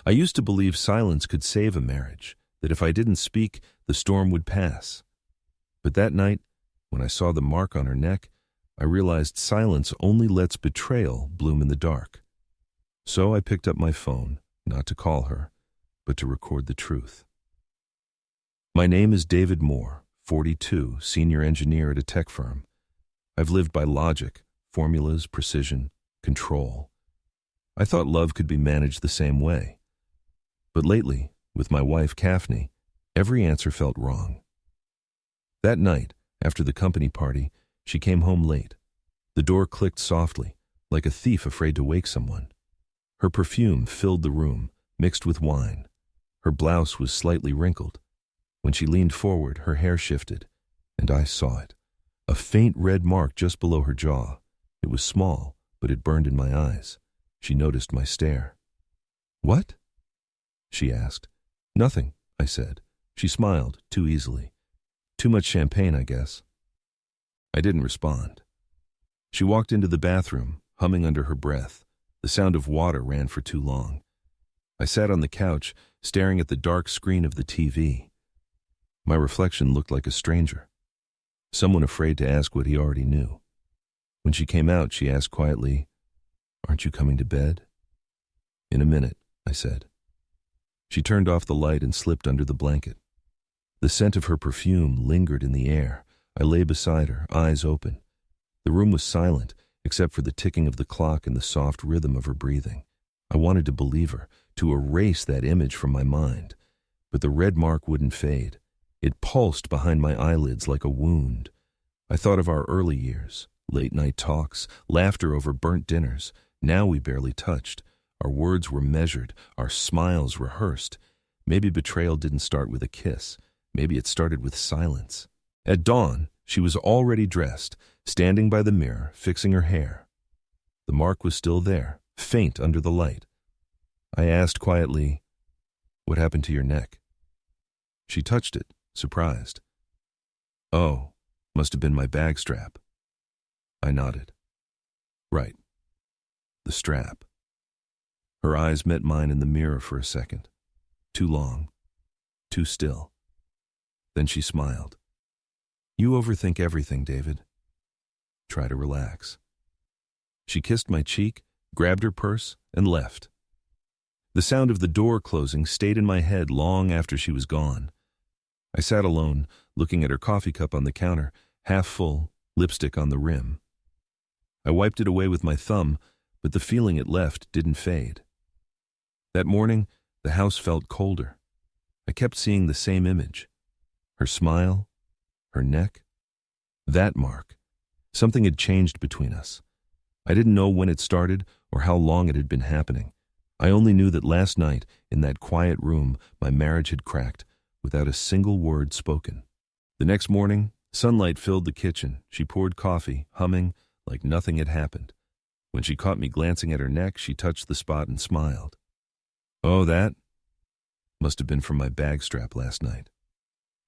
I used to believe silence could save a marriage, that if I didn't speak, the storm would pass. But that night, when I saw the mark on her neck, I realized silence only lets betrayal bloom in the dark. So I picked up my phone, not to call her, but to record the truth. My name is David Moore, 42, senior engineer at a tech firm. I've lived by logic, formulas, precision, control. I thought love could be managed the same way. But lately, with my wife Kaphne, every answer felt wrong. That night, after the company party, she came home late. The door clicked softly, like a thief afraid to wake someone. Her perfume filled the room, mixed with wine. Her blouse was slightly wrinkled. When she leaned forward, her hair shifted, and I saw it. A faint red mark just below her jaw. It was small, but it burned in my eyes. She noticed my stare. "What?" she asked. "Nothing," I said. She smiled, too easily. "Too much champagne, I guess." I didn't respond. She walked into the bathroom, humming under her breath. The sound of water ran for too long. I sat on the couch, staring at the dark screen of the TV. My reflection looked like a stranger, someone afraid to ask what he already knew. When she came out, she asked quietly, "Aren't you coming to bed?" "In a minute," I said. She turned off the light and slipped under the blanket. The scent of her perfume lingered in the air. I lay beside her, eyes open. The room was silent, except for the ticking of the clock and the soft rhythm of her breathing. I wanted to believe her, to erase that image from my mind. But the red mark wouldn't fade. It pulsed behind my eyelids like a wound. I thought of our early years, late-night talks, laughter over burnt dinners. Now we barely touched. Our words were measured, our smiles rehearsed. Maybe betrayal didn't start with a kiss. Maybe it started with silence. At dawn, she was already dressed, standing by the mirror, fixing her hair. The mark was still there, faint under the light. I asked quietly, "What happened to your neck?" She touched it, surprised. "Oh, must have been my bag strap." I nodded. "Right. The strap." Her eyes met mine in the mirror for a second. Too long. Too still. Then she smiled. "You overthink everything, David. Try to relax." She kissed my cheek, grabbed her purse, and left. The sound of the door closing stayed in my head long after she was gone. I sat alone, looking at her coffee cup on the counter, half full, lipstick on the rim. I wiped it away with my thumb, but the feeling it left didn't fade. That morning, the house felt colder. I kept seeing the same image. Her smile, her neck, that mark. Something had changed between us. I didn't know when it started or how long it had been happening. I only knew that last night, in that quiet room, my marriage had cracked, without a single word spoken. The next morning, sunlight filled the kitchen. She poured coffee, humming, like nothing had happened. When she caught me glancing at her neck, she touched the spot and smiled. "Oh, that must have been from my bag strap last night."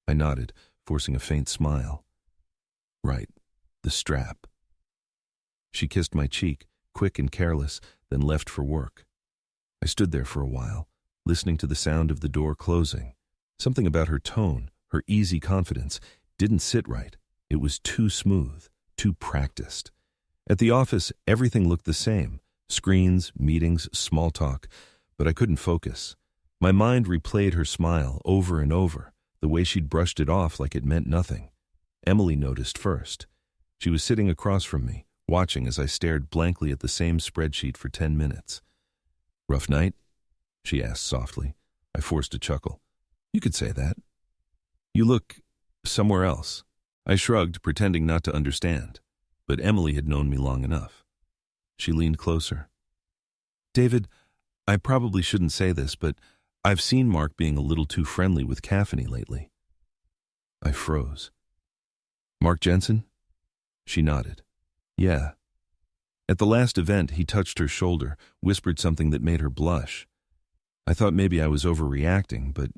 I nodded, forcing a faint smile. "Right, the strap." She kissed my cheek, quick and careless, then left for work. I stood there for a while, listening to the sound of the door closing. Something about her tone, her easy confidence, didn't sit right. It was too smooth, too practiced. At the office, everything looked the same. Screens, meetings, small talk. But I couldn't focus. My mind replayed her smile over and over, the way she'd brushed it off like it meant nothing. Emily noticed first. She was sitting across from me, watching as I stared blankly at the same spreadsheet for 10 minutes. "Rough night?" she asked softly. I forced a chuckle. "You could say that." "You look somewhere else." I shrugged, pretending not to understand. But Emily had known me long enough. She leaned closer. "David, I probably shouldn't say this, but I've seen Mark being a little too friendly with Kaphne lately." I froze. "Mark Jensen?" She nodded. "Yeah." At the last event, he touched her shoulder, whispered something that made her blush. I thought maybe I was overreacting, but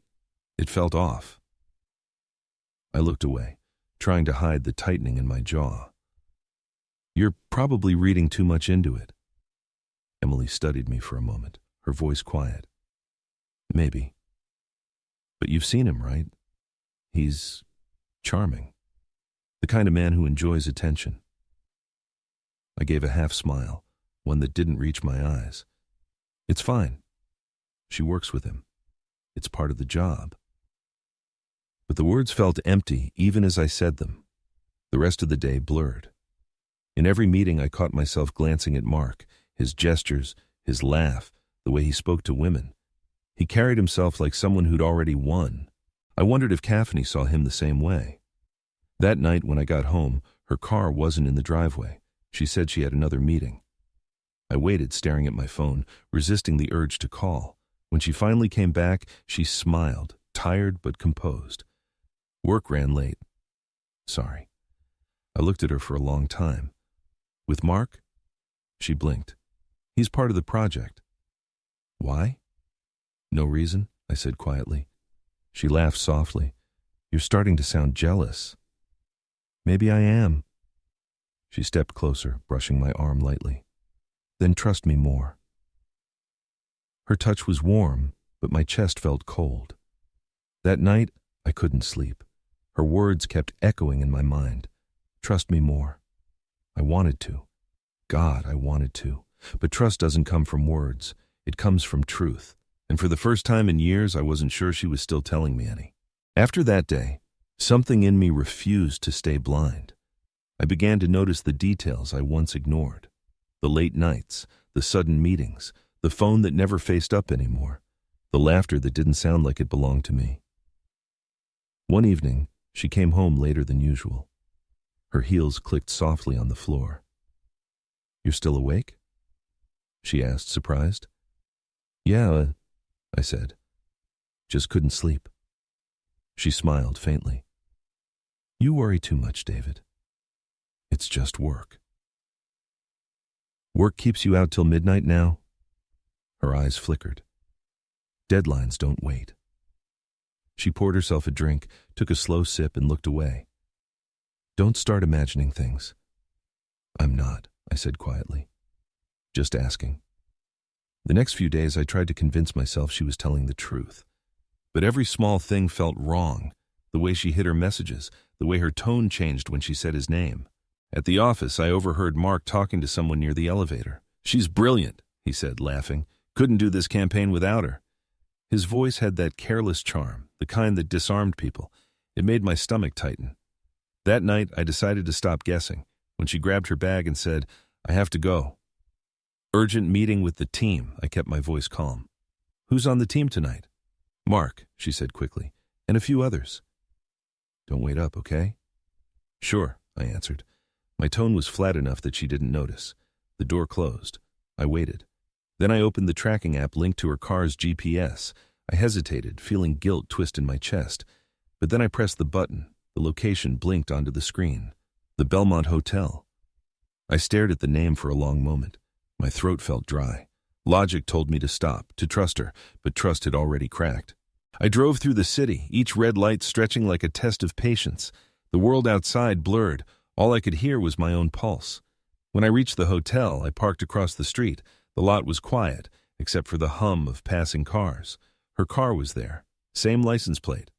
it felt off. I looked away, trying to hide the tightening in my jaw. "You're probably reading too much into it." Emily studied me for a moment, her voice quiet. Maybe. But you've seen him, right? He's charming. The kind of man who enjoys attention. I gave a half smile, one that didn't reach my eyes. It's fine. She works with him. It's part of the job. But the words felt empty even as I said them. The rest of the day blurred. In every meeting I caught myself glancing at Mark, his gestures, his laugh, the way he spoke to women. He carried himself like someone who'd already won. I wondered if Caffney saw him the same way. That night when I got home, her car wasn't in the driveway. She said she had another meeting. I waited, staring at my phone, resisting the urge to call. When she finally came back, she smiled, tired but composed. Work ran late. Sorry. I looked at her for a long time. With Mark? She blinked. He's part of the project. Why? No reason, I said quietly. She laughed softly. You're starting to sound jealous. Maybe I am. She stepped closer, brushing my arm lightly. Then trust me more. Her touch was warm, but my chest felt cold. That night, I couldn't sleep. Her words kept echoing in my mind. Trust me more. I wanted to. God, I wanted to. But trust doesn't come from words. It comes from truth. And for the first time in years, I wasn't sure she was still telling me any. After that day, something in me refused to stay blind. I began to notice the details I once ignored. The late nights, the sudden meetings, the phone that never faced up anymore, the laughter that didn't sound like it belonged to me. One evening, she came home later than usual. Her heels clicked softly on the floor. You're still awake? She asked, surprised. Yeah, I said. Just couldn't sleep. She smiled faintly. You worry too much, David. It's just work. Work keeps you out till midnight now? Her eyes flickered. Deadlines don't wait. She poured herself a drink, took a slow sip, and looked away. Don't start imagining things. I'm not, I said quietly. Just asking. The next few days I tried to convince myself she was telling the truth. But every small thing felt wrong. The way she hid her messages, the way her tone changed when she said his name. At the office, I overheard Mark talking to someone near the elevator. She's brilliant, he said, laughing. Couldn't do this campaign without her. His voice had that careless charm, the kind that disarmed people. It made my stomach tighten. That night, I decided to stop guessing. When she grabbed her bag and said, I have to go. Urgent meeting with the team, I kept my voice calm. Who's on the team tonight? Mark, she said quickly, and a few others. Don't wait up, okay? Sure, I answered. My tone was flat enough that she didn't notice. The door closed. I waited. Then I opened the tracking app linked to her car's GPS. I hesitated, feeling guilt twist in my chest. But then I pressed the button. The location blinked onto the screen. The Belmont Hotel. I stared at the name for a long moment. My throat felt dry. Logic told me to stop, to trust her, but trust had already cracked. I drove through the city, each red light stretching like a test of patience. The world outside blurred. All I could hear was my own pulse. When I reached the hotel, I parked across the street. The lot was quiet, except for the hum of passing cars. Her car was there, same license plate.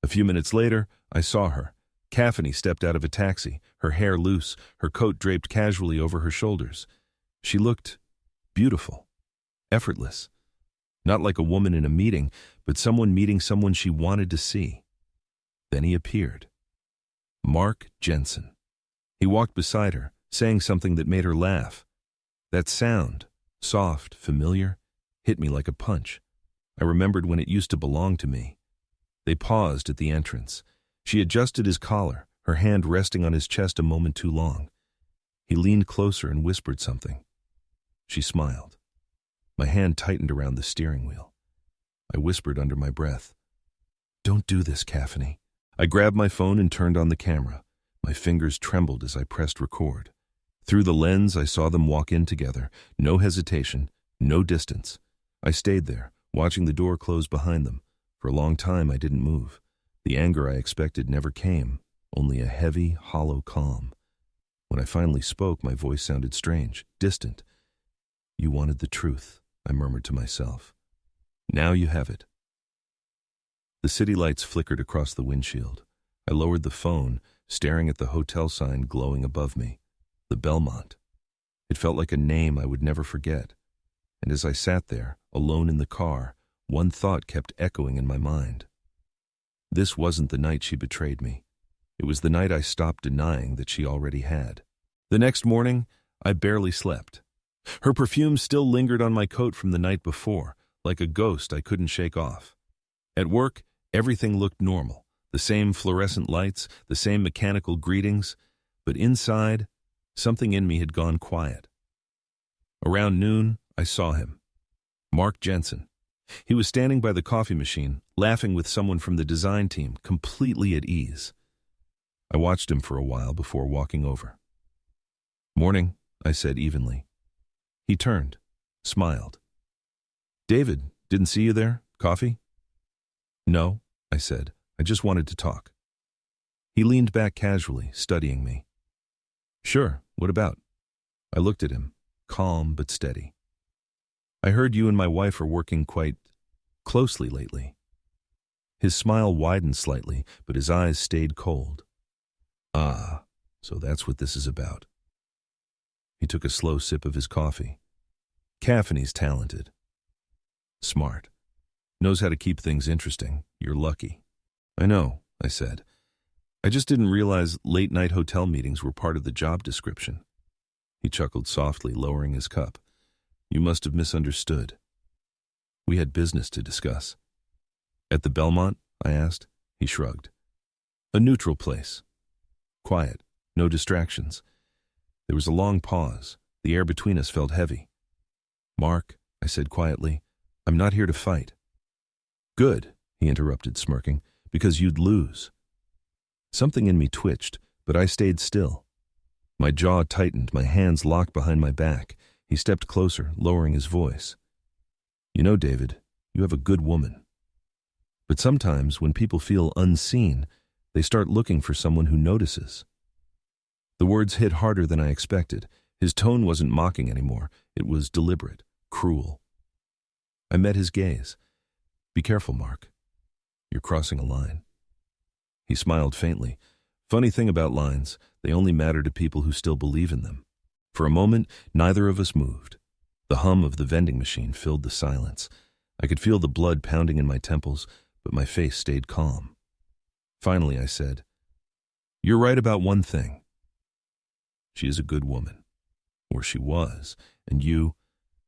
A few minutes later, I saw her. Caffney stepped out of a taxi, her hair loose, her coat draped casually over her shoulders. She looked beautiful, effortless. Not like a woman in a meeting, but someone meeting someone she wanted to see. Then he appeared. Mark Jensen. He walked beside her, saying something that made her laugh. That sound, soft, familiar, hit me like a punch. I remembered when it used to belong to me. They paused at the entrance. She adjusted his collar, her hand resting on his chest a moment too long. He leaned closer and whispered something. She smiled. My hand tightened around the steering wheel. I whispered under my breath, Don't do this, Caffney. I grabbed my phone and turned on the camera. My fingers trembled as I pressed record. Through the lens, I saw them walk in together. No hesitation, no distance. I stayed there, watching the door close behind them. For a long time, I didn't move. The anger I expected never came, only a heavy, hollow calm. When I finally spoke, my voice sounded strange, distant. You wanted the truth, I murmured to myself. Now you have it. The city lights flickered across the windshield. I lowered the phone, staring at the hotel sign glowing above me, the Belmont. It felt like a name I would never forget. And as I sat there, alone in the car, one thought kept echoing in my mind. This wasn't the night she betrayed me. It was the night I stopped denying that she already had. The next morning, I barely slept. Her perfume still lingered on my coat from the night before, like a ghost I couldn't shake off. At work, everything looked normal. The same fluorescent lights, the same mechanical greetings, but inside, something in me had gone quiet. Around noon, I saw him. Mark Jensen. He was standing by the coffee machine, laughing with someone from the design team, completely at ease. I watched him for a while before walking over. "Morning," I said evenly. He turned, smiled. "David, didn't see you there? Coffee?" "No," I said. "I just wanted to talk." He leaned back casually, studying me. "Sure, what about?" I looked at him, calm but steady. "I heard you and my wife are working quite closely lately." His smile widened slightly, but his eyes stayed cold. "Ah, so that's what this is about." He took a slow sip of his coffee. "Caffeine's talented. Smart. Knows how to keep things interesting. You're lucky." "I know," I said. "I just didn't realize late-night hotel meetings were part of the job description." He chuckled softly, lowering his cup. "You must have misunderstood. We had business to discuss." "At the Belmont?" I asked. He shrugged. "A neutral place. Quiet. No distractions." There was a long pause. The air between us felt heavy. "Mark," I said quietly, "I'm not here to fight." "Good," he interrupted, smirking, "because you'd lose." Something in me twitched, but I stayed still. My jaw tightened, my hands locked behind my back. He stepped closer, lowering his voice. "You know, David, you have a good woman. But sometimes when people feel unseen, they start looking for someone who notices." The words hit harder than I expected. His tone wasn't mocking anymore. It was deliberate, cruel. I met his gaze. "Be careful, Mark. You're crossing a line." He smiled faintly. Funny thing about lines, they only matter to people who still believe in them. For a moment, neither of us moved. The hum of the vending machine filled the silence. I could feel the blood pounding in my temples, but my face stayed calm. Finally, I said, "You're right about one thing. She is a good woman. Or she was. And you're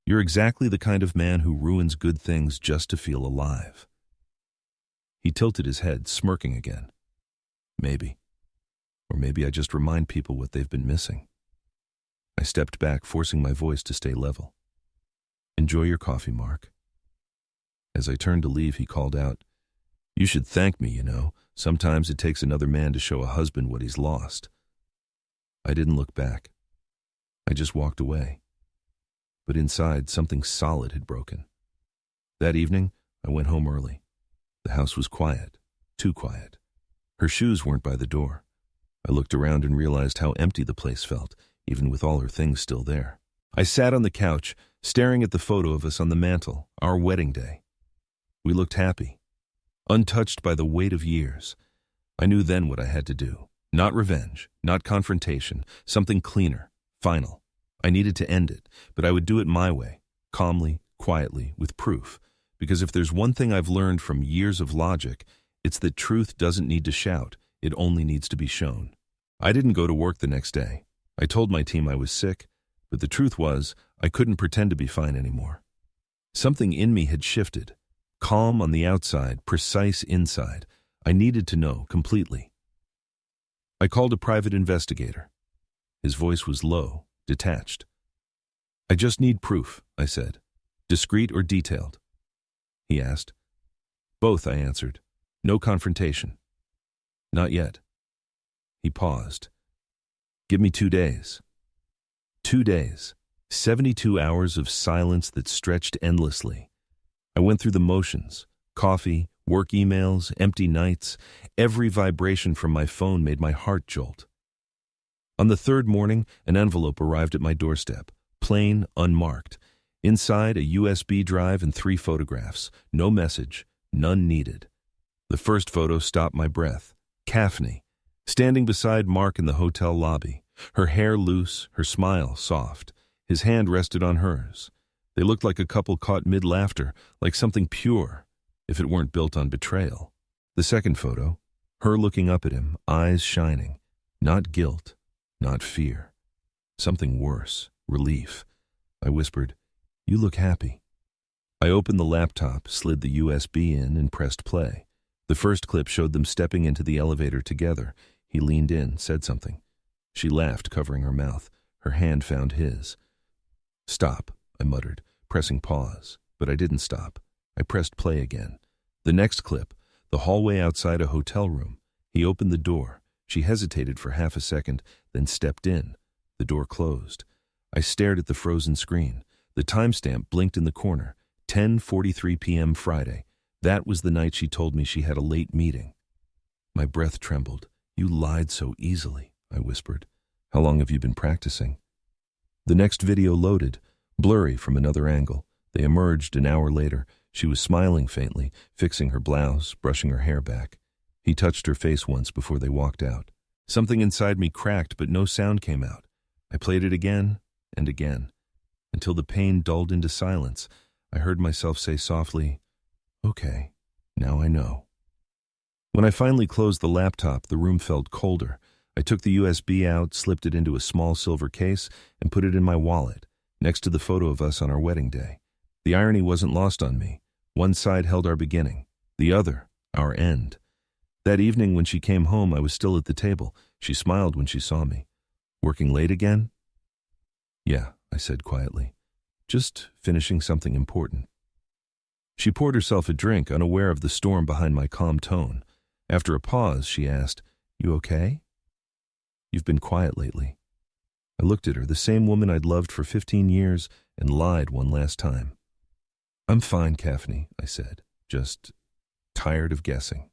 exactly the kind of man who ruins good things just to feel alive." He tilted his head, smirking again. "Maybe. Or maybe I just remind people what they've been missing." I stepped back, forcing my voice to stay level. "Enjoy your coffee, Mark." As I turned to leave, he called out, "You should thank me, you know. Sometimes it takes another man to show a husband what he's lost." I didn't look back. I just walked away. But inside, something solid had broken. That evening, I went home early. The house was quiet, too quiet. Her shoes weren't by the door. I looked around and realized how empty the place felt, even with all her things still there. I sat on the couch, staring at the photo of us on the mantel, our wedding day. We looked happy, untouched by the weight of years. I knew then what I had to do. Not revenge, not confrontation, something cleaner, final. I needed to end it, but I would do it my way, calmly, quietly, with proof. Because if there's one thing I've learned from years of logic, it's that truth doesn't need to shout, it only needs to be shown. I didn't go to work the next day. I told my team I was sick, but the truth was, I couldn't pretend to be fine anymore. Something in me had shifted. Calm on the outside, precise inside. I needed to know completely. I called a private investigator. His voice was low, detached. "I just need proof," I said. "Discreet or detailed?" He asked. "Both," I answered. "No confrontation." "Not yet." He paused. "Give me 2 days." 2 days. 72 hours of silence that stretched endlessly. I went through the motions. Coffee, work emails, empty nights. Every vibration from my phone made my heart jolt. On the third morning, an envelope arrived at my doorstep, plain, unmarked. Inside, a USB drive and 3 photographs. No message, none needed. The first photo stopped my breath. Kaphne, standing beside Mark in the hotel lobby. Her hair loose, her smile soft. His hand rested on hers. They looked like a couple caught mid-laughter, like something pure, if it weren't built on betrayal. The second photo, her looking up at him, eyes shining. Not guilt, not fear. Something worse, relief. I whispered, "You look happy." I opened the laptop, slid the USB in, and pressed play. The first clip showed them stepping into the elevator together. He leaned in, said something. She laughed, covering her mouth. Her hand found his. "Stop," I muttered, pressing pause. But I didn't stop. I pressed play again. The next clip, the hallway outside a hotel room. He opened the door. She hesitated for half a second, then stepped in. The door closed. I stared at the frozen screen. The timestamp blinked in the corner. 10:43 p.m. Friday. That was the night she told me she had a late meeting. My breath trembled. "You lied so easily," I whispered. "How long have you been practicing?" The next video loaded, blurry from another angle. They emerged an hour later. She was smiling faintly, fixing her blouse, brushing her hair back. He touched her face once before they walked out. Something inside me cracked, but no sound came out. I played it again and again, until the pain dulled into silence. I heard myself say softly, "Okay, now I know." When I finally closed the laptop, the room felt colder. I took the USB out, slipped it into a small silver case, and put it in my wallet, next to the photo of us on our wedding day. The irony wasn't lost on me. One side held our beginning, the other, our end. That evening when she came home, I was still at the table. She smiled when she saw me. "Working late again?" "Yeah," I said quietly. "Just finishing something important." She poured herself a drink, unaware of the storm behind my calm tone. After a pause, she asked, "You okay?" "You've been quiet lately." I looked at her, the same woman I'd loved for 15 years, and lied one last time. "I'm fine, Kaphne," I said, "just tired of guessing."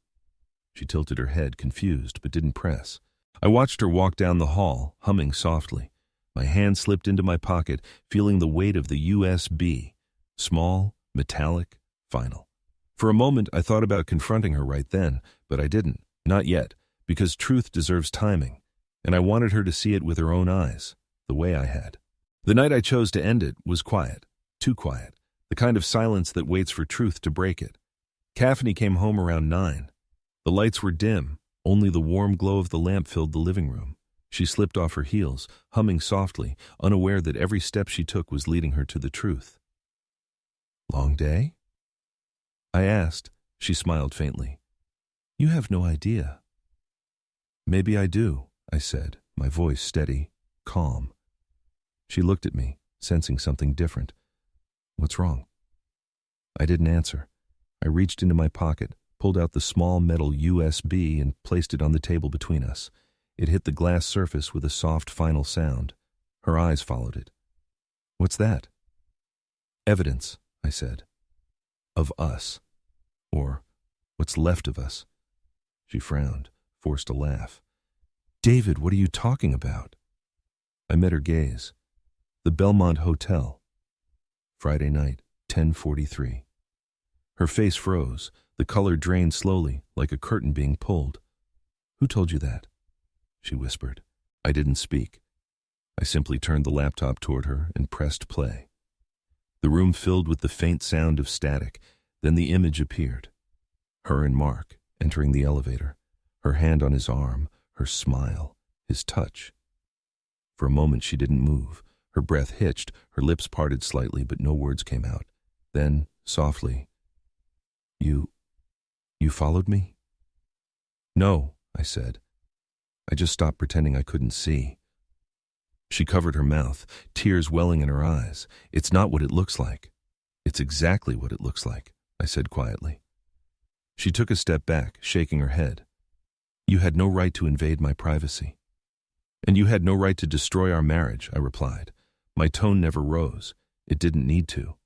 She tilted her head, confused, but didn't press. I watched her walk down the hall, humming softly. My hand slipped into my pocket, feeling the weight of the USB. Small, metallic, final. For a moment, I thought about confronting her right then, but I didn't. Not yet, because truth deserves timing, and I wanted her to see it with her own eyes, the way I had. The night I chose to end it was quiet, too quiet, the kind of silence that waits for truth to break it. Kaphne came home around 9. The lights were dim. Only the warm glow of the lamp filled the living room. She slipped off her heels, humming softly, unaware that every step she took was leading her to the truth. "Long day?" I asked. She smiled faintly. "You have no idea." "Maybe I do," I said, my voice steady, calm. She looked at me, sensing something different. "What's wrong?" I didn't answer. I reached into my pocket, pulled out the small metal USB, and placed it on the table between us. It hit the glass surface with a soft final sound. Her eyes followed it. "What's that?" "Evidence," I said. "Of us. Or what's left of us." She frowned, forced a laugh. "David, what are you talking about?" I met her gaze. The Belmont Hotel. Friday night, 10:43. Her face froze. The color drained slowly, like a curtain being pulled. "Who told you that?" she whispered. I didn't speak. I simply turned the laptop toward her and pressed play. The room filled with the faint sound of static. Then the image appeared. Her and Mark, entering the elevator. Her hand on his arm, her smile, his touch. For a moment she didn't move. Her breath hitched, her lips parted slightly, but no words came out. Then, softly, You followed me?" "No," I said. "I just stopped pretending I couldn't see." She covered her mouth, tears welling in her eyes. "It's not what it looks like." "It's exactly what it looks like," I said quietly. She took a step back, shaking her head. "You had no right to invade my privacy." "And you had no right to destroy our marriage," I replied. My tone never rose. It didn't need to.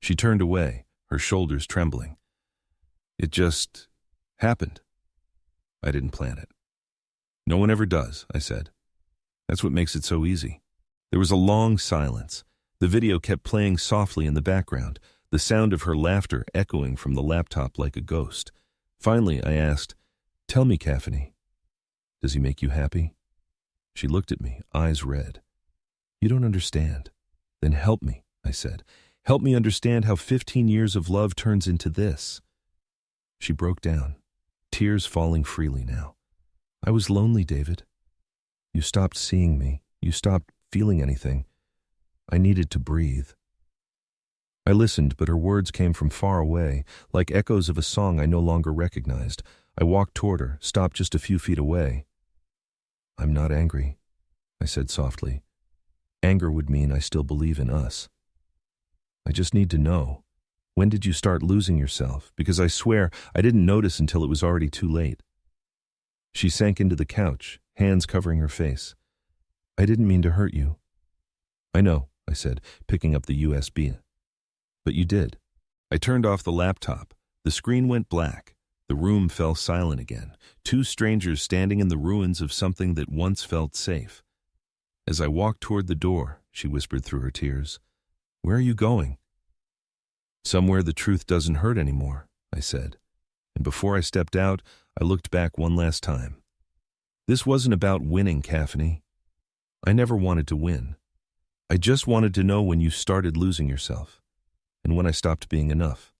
She turned away, her shoulders trembling. "It just happened. I didn't plan it." "No one ever does," I said. "That's what makes it so easy." There was a long silence. The video kept playing softly in the background, the sound of her laughter echoing from the laptop like a ghost. Finally, I asked, "Tell me, Caffney, does he make you happy?" She looked at me, eyes red. "You don't understand." "Then help me," I said. "Help me understand how 15 years of love turns into this." She broke down, tears falling freely now. "I was lonely, David. You stopped seeing me. You stopped feeling anything. I needed to breathe." I listened, but her words came from far away, like echoes of a song I no longer recognized. I walked toward her, stopped just a few feet away. "I'm not angry," I said softly. "Anger would mean I still believe in us. I just need to know, when did you start losing yourself? Because I swear I didn't notice until it was already too late." She sank into the couch, hands covering her face. "I didn't mean to hurt you." "I know," I said, picking up the USB. "But you did." I turned off the laptop. The screen went black. The room fell silent again, two strangers standing in the ruins of something that once felt safe. As I walked toward the door, she whispered through her tears, "Where are you going?" "Somewhere the truth doesn't hurt anymore," I said. And before I stepped out, I looked back one last time. This wasn't about winning, Caffney. I never wanted to win. I just wanted to know when you started losing yourself, and when I stopped being enough.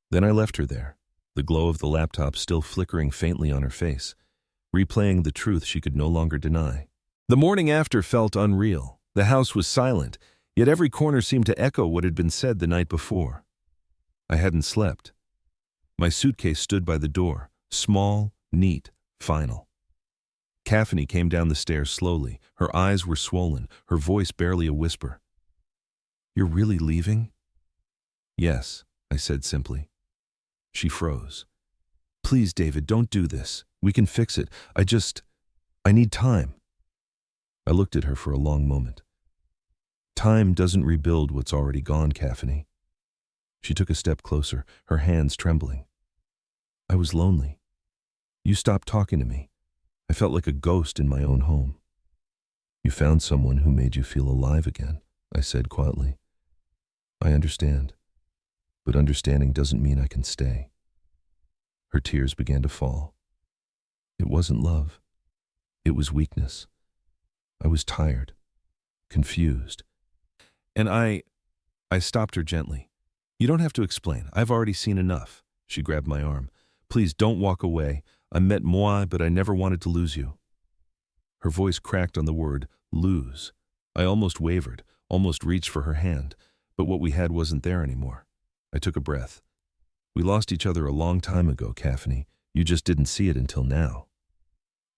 Then I left her there, the glow of the laptop still flickering faintly on her face, replaying the truth she could no longer deny. The morning after felt unreal. The house was silent, yet every corner seemed to echo what had been said the night before. I hadn't slept. My suitcase stood by the door, small, neat, final. Caffney came down the stairs slowly. Her eyes were swollen, her voice barely a whisper. "You're really leaving?" "Yes," I said simply. She froze. "Please, David, don't do this. We can fix it. I need time." I looked at her for a long moment. "Time doesn't rebuild what's already gone, Caffney." She took a step closer, her hands trembling. "I was lonely. You stopped talking to me. I felt like a ghost in my own home." "You found someone who made you feel alive again," I said quietly. "I understand, but understanding doesn't mean I can stay." Her tears began to fall. It wasn't love. It was weakness. I was tired, confused. And I stopped her gently. "You don't have to explain. I've already seen enough." She grabbed my arm. "Please don't walk away. I met moi, but I never wanted to lose you." Her voice cracked on the word, lose. I almost wavered, almost reached for her hand, but what we had wasn't there anymore. I took a breath. "We lost each other a long time ago, Caffney. You just didn't see it until now."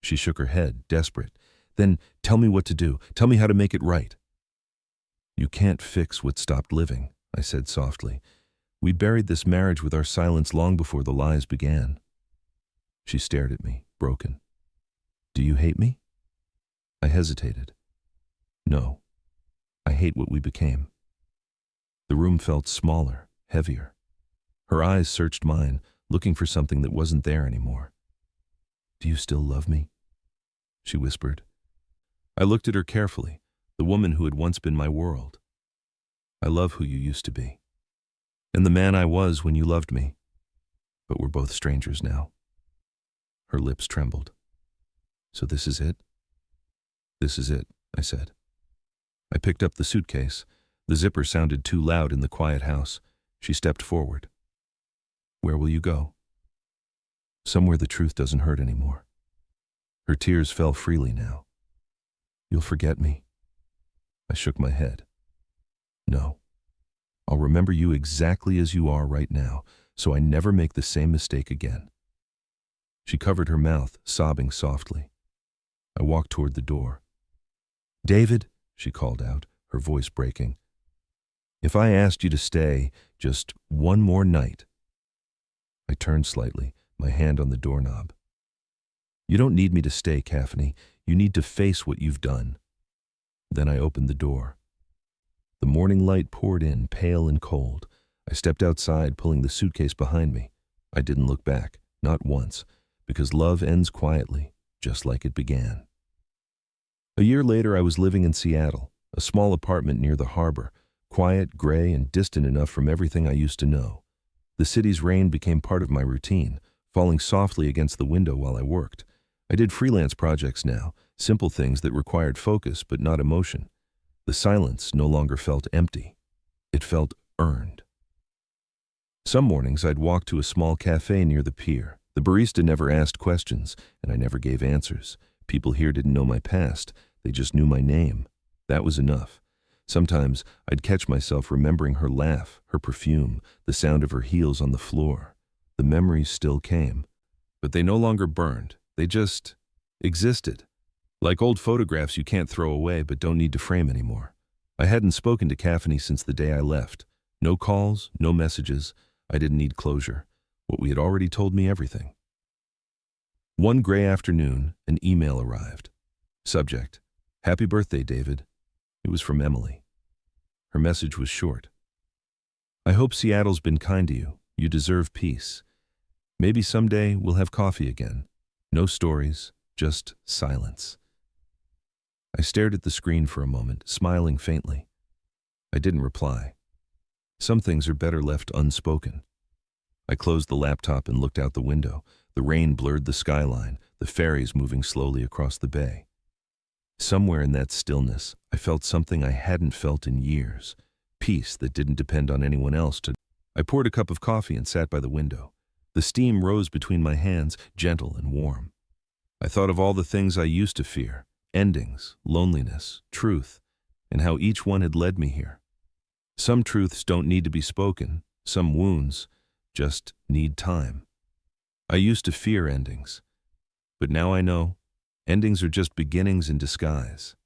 She shook her head, desperate. "Then tell me what to do. Tell me how to make it right." "You can't fix what stopped living," I said softly. "We buried this marriage with our silence long before the lies began." She stared at me, broken. "Do you hate me?" I hesitated. "No. I hate what we became." The room felt smaller, heavier. Her eyes searched mine, looking for something that wasn't there anymore. "Do you still love me?" she whispered. I looked at her carefully, the woman who had once been my world. "I love who you used to be, and the man I was when you loved me, but we're both strangers now." Her lips trembled. "So this is it?" "This is it," I said. I picked up the suitcase. The zipper sounded too loud in the quiet house. She stepped forward. "Where will you go?" "Somewhere the truth doesn't hurt anymore." Her tears fell freely now. "You'll forget me?" I shook my head. "No. I'll remember you exactly as you are right now, so I never make the same mistake again." She covered her mouth, sobbing softly. I walked toward the door. "David," she called out, her voice breaking. "If I asked you to stay just one more night..." I turned slightly, my hand on the doorknob. "You don't need me to stay, Caffney. You need to face what you've done." Then I opened the door. The morning light poured in, pale and cold. I stepped outside, pulling the suitcase behind me. I didn't look back, not once, because love ends quietly, just like it began. A year later, I was living in Seattle. A small apartment near the harbor, quiet, gray, and distant enough from everything I used to know. The city's rain became part of my routine, falling softly against the window while I worked. I did freelance projects now, simple things that required focus but not emotion. The silence no longer felt empty. It felt earned. Some mornings I'd walk to a small cafe near the pier. The barista never asked questions, and I never gave answers. People here didn't know my past. They just knew my name. That was enough. Sometimes I'd catch myself remembering her laugh, her perfume, the sound of her heels on the floor. The memories still came, but they no longer burned. They just existed. Like old photographs you can't throw away but don't need to frame anymore. I hadn't spoken to Caffney since the day I left. No calls, no messages. I didn't need closure. What we had already told me everything. One gray afternoon, an email arrived. Subject: Happy birthday, David. It was from Emily. Her message was short. I hope Seattle's been kind to you. You deserve peace. Maybe someday we'll have coffee again. No stories, just silence. I stared at the screen for a moment, smiling faintly. I didn't reply. Some things are better left unspoken. I closed the laptop and looked out the window. The rain blurred the skyline, the ferries moving slowly across the bay. Somewhere in that stillness, I felt something I hadn't felt in years. Peace that didn't depend on anyone else to... I poured a cup of coffee and sat by the window. The steam rose between my hands, gentle and warm. I thought of all the things I used to fear: endings, loneliness, truth, and how each one had led me here. Some truths don't need to be spoken. Some wounds just need time. I used to fear endings, but now I know endings are just beginnings in disguise.